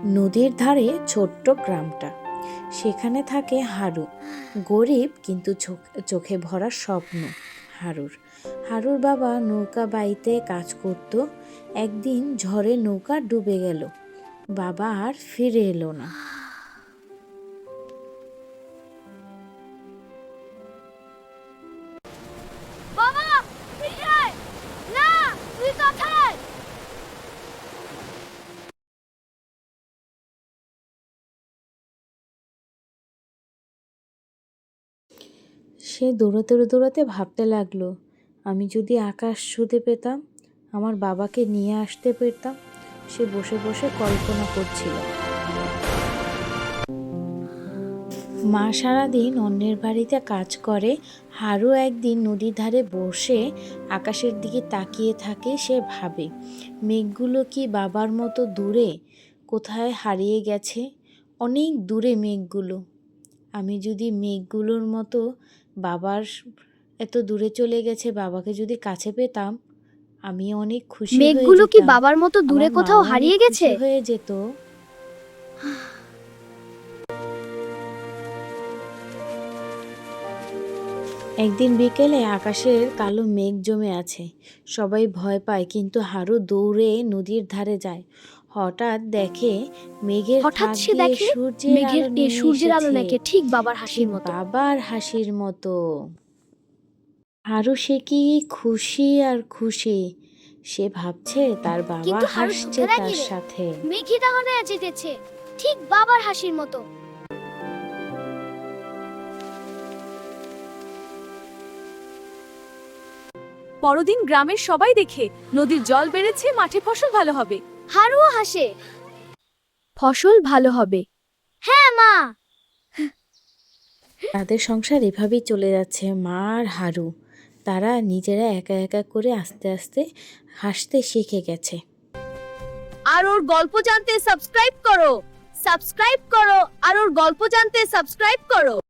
নদীর ধারে ছোট্ট গ্রামটা, সেখানে থাকে হারু। গরিব কিন্তু চোখে ভরা স্বপ্ন হারুর। হারুর বাবা নৌকা বাইতে কাজ করত। একদিন ঝড়ে নৌকা ডুবে গেল। বাবা আর ফিরে এলো না। বাবা ফিরে আয়! না, তুই কোথায়? সে দৌড়াতে দৌড়াতে ভাবতে লাগলো, আমি যদি আকাশ ছুঁতে পেতাম, আমার বাবাকে নিয়ে আসতে পেতাম। সে বসে বসে কল্পনা করছিল। মা সারাদিন অন্যের বাড়িতে কাজ করে। হারু একদিন নদীর ধারে বসে আকাশের দিকে তাকিয়ে থাকে। সে ভাবে, মেঘগুলো কি বাবার মতো দূরে কোথায় হারিয়ে গেছে? অনেক দূরে মেঘগুলো। আমি যদি মেঘগুলোর মতো বাবার এত দূরে চলে গেছে, বাবাকে যদি কাছে পেতাম, আমি অনেক খুশি হয়ে যেতাম। মেঘগুলো কি বাবার মতো দূরে কোথাও হারিয়ে গেছে? হয়ে যেত। একদিন বিকেলে আকাশের কালো মেঘ জমে আছে। সবাই ভয় পায়, কিন্তু হারু দৌড়ে নদীর ধারে যায়। হঠাৎ দেখে মেঘের ফাঁক দিয়ে সূর্যের আলো নাকি ঠিক বাবার হাসির মতো। বাবার হাসির মতো। হারু সে কি খুশি আর খুশি। সে ভাবছে তার বাবা হাসছে তার সাথে। মেঘই তাহলে যেতেছে ঠিক বাবার হাসির মতো। পরদিন গ্রামের সবাই দেখে নদীর জল বেড়েছে, মাঠে ফসল ভালো হবে। হারুও হাসে, ফসল ভালো হবে। হ্যাঁ মা। তাদের সংসার এভাবেই চলে যাচ্ছে। মা আর হারু তারা নিজেরা একা একা করে আস্তে আস্তে হাসতে শিখে গেছে। আর ওর গল্প জানতে সাবস্ক্রাইব করো, আর ওর গল্প জানতে সাবস্ক্রাইব করো।